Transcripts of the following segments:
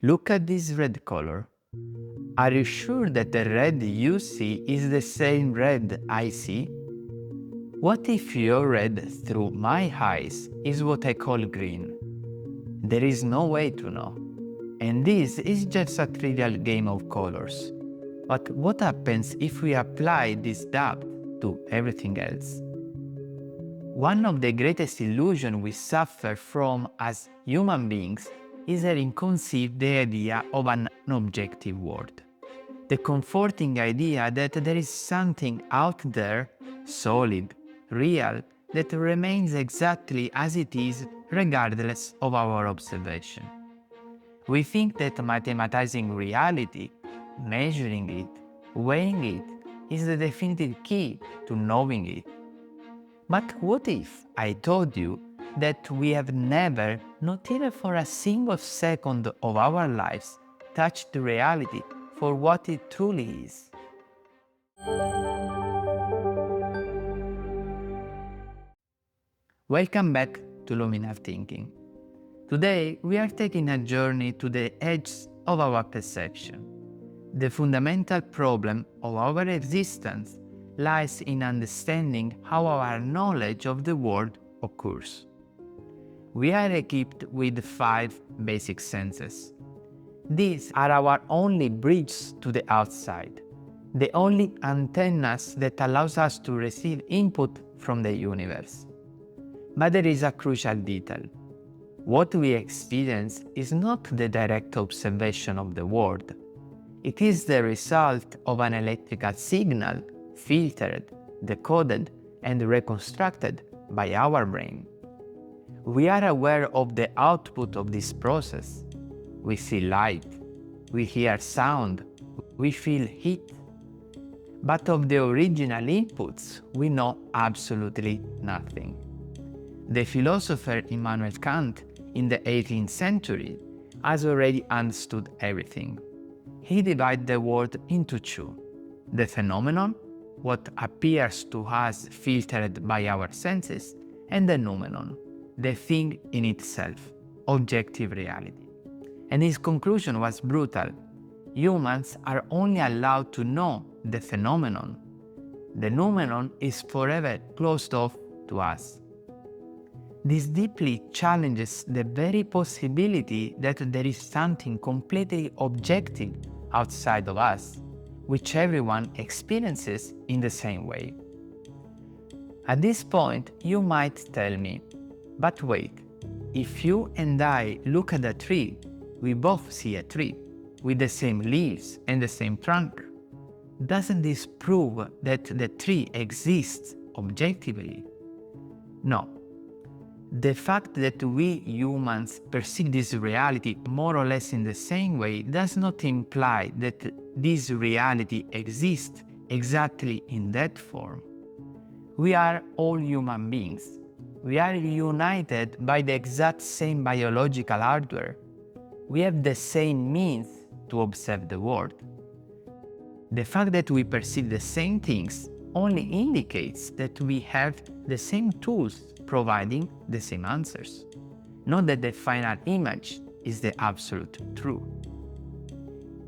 Look at this red color. Are you sure that the red you see is the same red I see? What if your red through my eyes is what I call green? There is no way to know. And this is just a trivial game of colors. But what happens if we apply this depth to everything else? One of the greatest illusions we suffer from as human beings is having conceived the idea of an objective world. The comforting idea that there is something out there, solid, real, that remains exactly as it is regardless of our observation. We think that mathematizing reality, measuring it, weighing it, is the definitive key to knowing it. But what if I told you that we have never, not even for a single second of our lives, touched reality for what it truly is? Welcome back to Luminar Thinking. Today, we are taking a journey to the edge of our perception. The fundamental problem of our existence lies in understanding how our knowledge of the world occurs. We are equipped with 5 basic senses. These are our only bridge to the outside, the only antennas that allows us to receive input from the universe. But there is a crucial detail. What we experience is not the direct observation of the world. It is the result of an electrical signal filtered, decoded, and reconstructed by our brain. We are aware of the output of this process. We see light, we hear sound, we feel heat. But of the original inputs, we know absolutely nothing. The philosopher Immanuel Kant in the 18th century has already understood everything. He divided the world into two: the phenomenon, what appears to us filtered by our senses, and the noumenon, the thing in itself, objective reality. And his conclusion was brutal. Humans are only allowed to know the phenomenon. The noumenon is forever closed off to us. This deeply challenges the very possibility that there is something completely objective outside of us, which everyone experiences in the same way. At this point, you might tell me, but wait, if you and I look at a tree, we both see a tree with the same leaves and the same trunk. Doesn't this prove that the tree exists objectively? No. The fact that we humans perceive this reality more or less in the same way does not imply that this reality exists exactly in that form. We are all human beings. We are united by the exact same biological hardware. We have the same means to observe the world. The fact that we perceive the same things only indicates that we have the same tools providing the same answers, not that the final image is the absolute truth.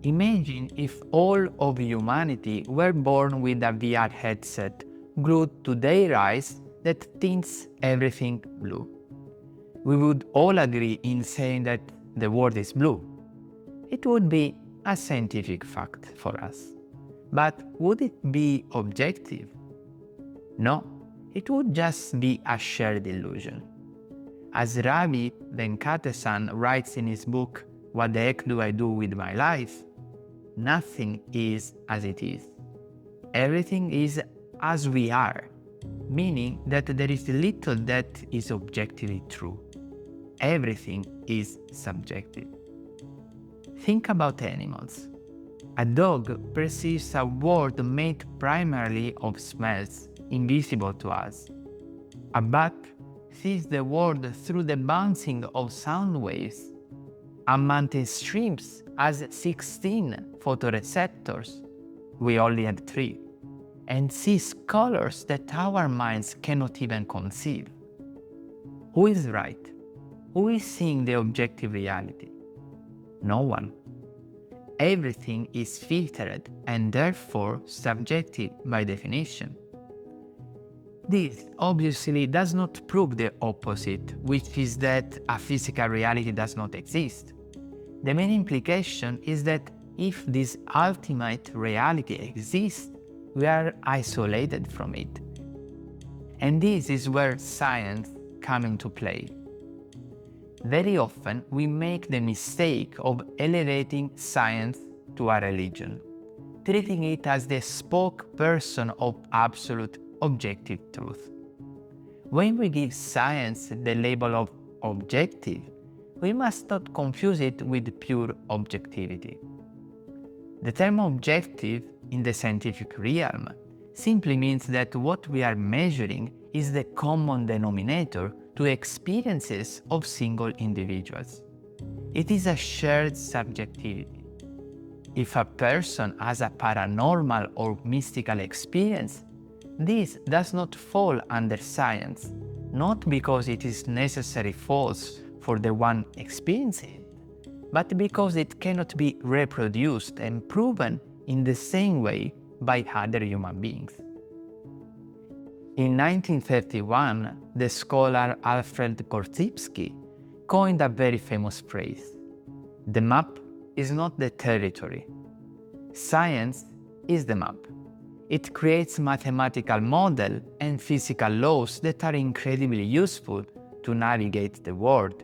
Imagine if all of humanity were born with a VR headset glued to their eyes that tints everything blue. We would all agree in saying that the world is blue. It would be a scientific fact for us. But would it be objective? No, it would just be a shared illusion. As Ravi Venkatesan writes in his book, What the Heck Do I Do With My Life? Nothing is as it is. Everything is as we are, meaning that there is little that is objectively true. Everything is subjective. Think about animals. A dog perceives a world made primarily of smells, invisible to us. A bat sees the world through the bouncing of sound waves. A mountain stream has 16 photoreceptors. We only have 3. And sees colors that our minds cannot even conceive. Who is right? Who is seeing the objective reality? No one. Everything is filtered and therefore subjective by definition. This obviously does not prove the opposite, which is that a physical reality does not exist. The main implication is that if this ultimate reality exists, we are isolated from it. And this is where science comes into play. Very often we make the mistake of elevating science to a religion, treating it as the spokesperson of absolute objective truth. When we give science the label of objective, we must not confuse it with pure objectivity. The term objective in the scientific realm simply means that what we are measuring is the common denominator to experiences of single individuals. It is a shared subjectivity. If a person has a paranormal or mystical experience, this does not fall under science, not because it is necessarily false for the one experiencing it, but because it cannot be reproduced and proven in the same way by other human beings. In 1931, the scholar Alfred Korzybski coined a very famous phrase: "The map is not the territory. Science is the map." It creates mathematical models and physical laws that are incredibly useful to navigate the world,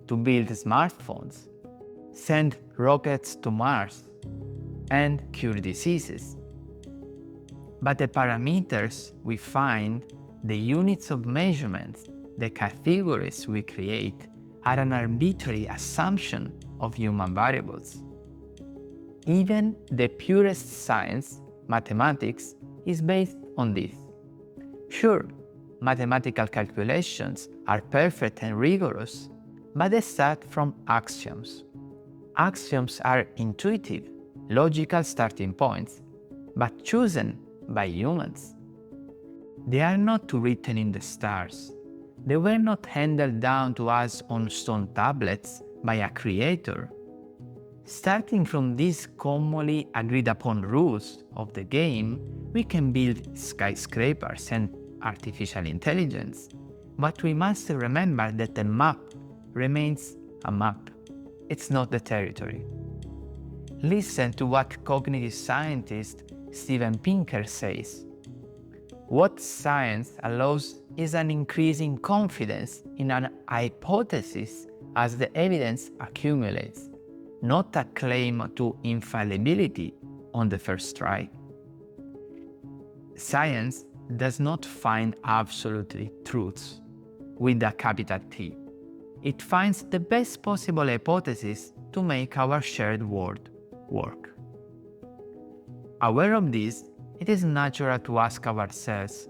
to build smartphones, send rockets to Mars, and cure diseases. But the parameters we find, the units of measurements, the categories we create, are an arbitrary assumption of human variables. Even the purest science, mathematics, is based on this. Sure, mathematical calculations are perfect and rigorous, but they start from axioms. Axioms are intuitive, logical starting points, but chosen by humans. They are not written in the stars. They were not handed down to us on stone tablets by a creator. Starting from these commonly agreed upon rules of the game, we can build skyscrapers and artificial intelligence. But we must remember that the map remains a map. It's not the territory. Listen to what cognitive scientist Steven Pinker says. What science allows is an increasing confidence in an hypothesis as the evidence accumulates, not a claim to infallibility on the first try. Science does not find absolute truths with a capital T. It finds the best possible hypothesis to make our shared world work. Aware of this, it is natural to ask ourselves,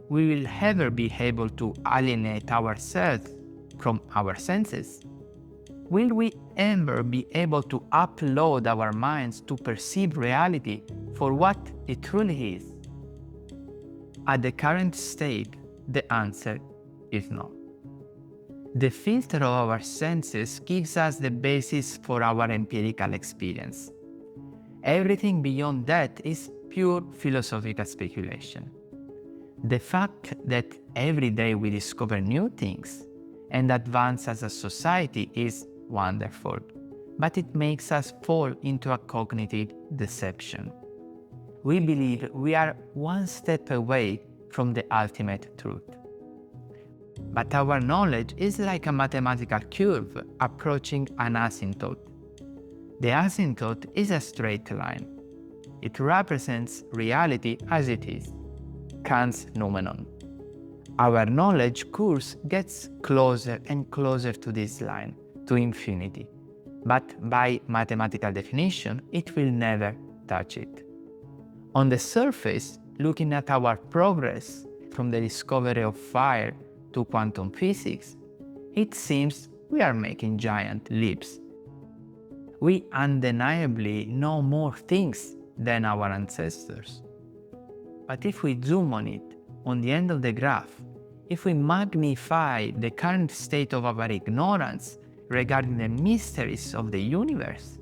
will we ever be able to alienate ourselves from our senses? Will we ever be able to upload our minds to perceive reality for what it truly is? At the current state, the answer is no. The filter of our senses gives us the basis for our empirical experience. Everything beyond that is pure philosophical speculation. The fact that every day we discover new things and advance as a society is wonderful, but it makes us fall into a cognitive deception. We believe we are one step away from the ultimate truth. But our knowledge is like a mathematical curve approaching an asymptote. The asymptote is a straight line. It represents reality as it is, Kant's noumenon. Our knowledge course gets closer and closer to this line, to infinity, but by mathematical definition, it will never touch it. On the surface, looking at our progress from the discovery of fire to quantum physics, it seems we are making giant leaps. We undeniably know more things than our ancestors. But if we zoom on it, on the end of the graph, if we magnify the current state of our ignorance, regarding the mysteries of the universe,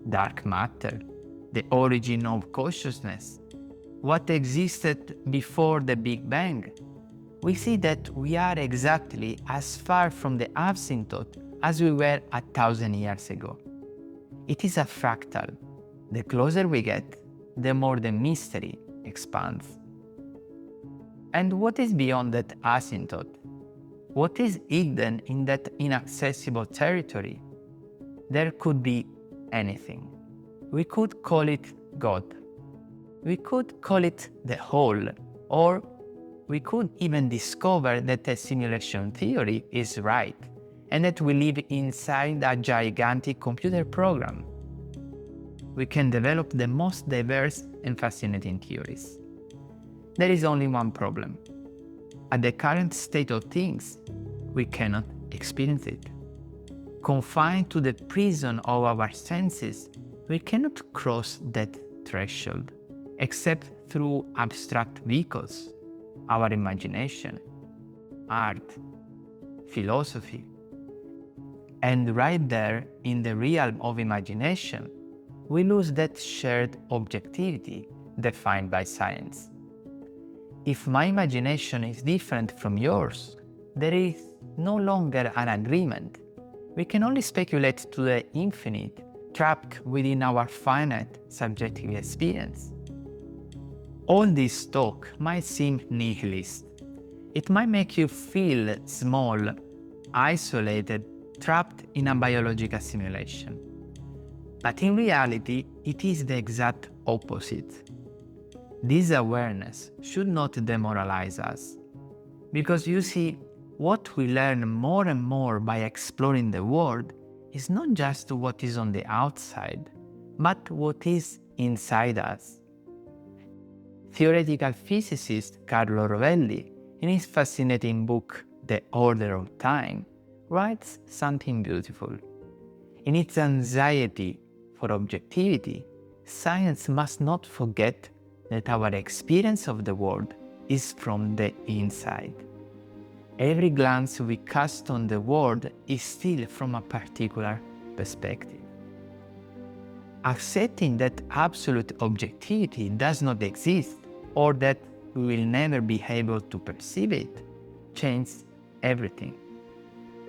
dark matter, the origin of consciousness, what existed before the Big Bang, we see that we are exactly as far from the asymptote as we were 1,000 years ago. It is a fractal. The closer we get, the more the mystery expands. And what is beyond that asymptote? What is hidden in that inaccessible territory? There could be anything. We could call it God. We could call it the whole, or we could even discover that the simulation theory is right and that we live inside a gigantic computer program. We can develop the most diverse and fascinating theories. There is only one problem. At the current state of things, we cannot experience it. Confined to the prison of our senses, we cannot cross that threshold except through abstract vehicles, our imagination, art, philosophy. And right there, in the realm of imagination, we lose that shared objectivity defined by science. If my imagination is different from yours, there is no longer an agreement. We can only speculate to the infinite, trapped within our finite subjective experience. All this talk might seem nihilist. It might make you feel small, isolated, trapped in a biological simulation. But in reality, it is the exact opposite. This awareness should not demoralize us. Because you see, what we learn more and more by exploring the world is not just what is on the outside, but what is inside us. Theoretical physicist Carlo Rovelli, in his fascinating book The Order of Time, writes something beautiful. In its anxiety for objectivity, science must not forget that our experience of the world is from the inside. Every glance we cast on the world is still from a particular perspective. Accepting that absolute objectivity does not exist, or that we will never be able to perceive it, changes everything.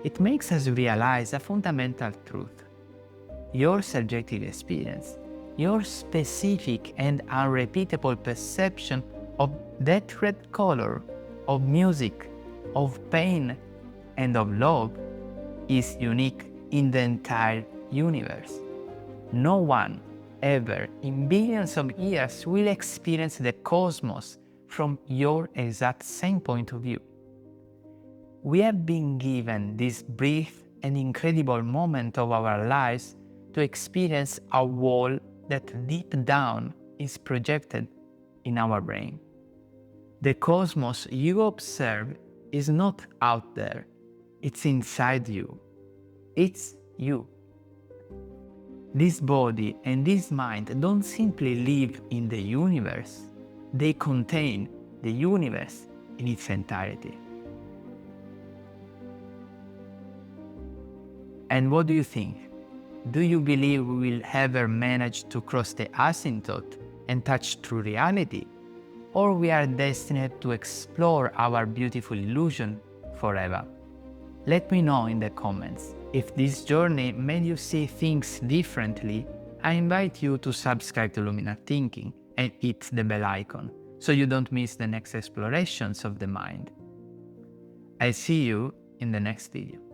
It makes us realize a fundamental truth. Your subjective experience, your specific and unrepeatable perception of that red color, of music, of pain, and of love is unique in the entire universe. No one ever in billions of years will experience the cosmos from your exact same point of view. We have been given this brief and incredible moment of our lives to experience a wall that deep down is projected in our brain. The cosmos you observe is not out there, it's inside you. It's you. This body and this mind don't simply live in the universe, they contain the universe in its entirety. And what do you think? Do you believe we will ever manage to cross the asymptote and touch true reality? Or we are destined to explore our beautiful illusion forever? Let me know in the comments. If this journey made you see things differently, I invite you to subscribe to Luminar Thinking and hit the bell icon so you don't miss the next explorations of the mind. I'll see you in the next video.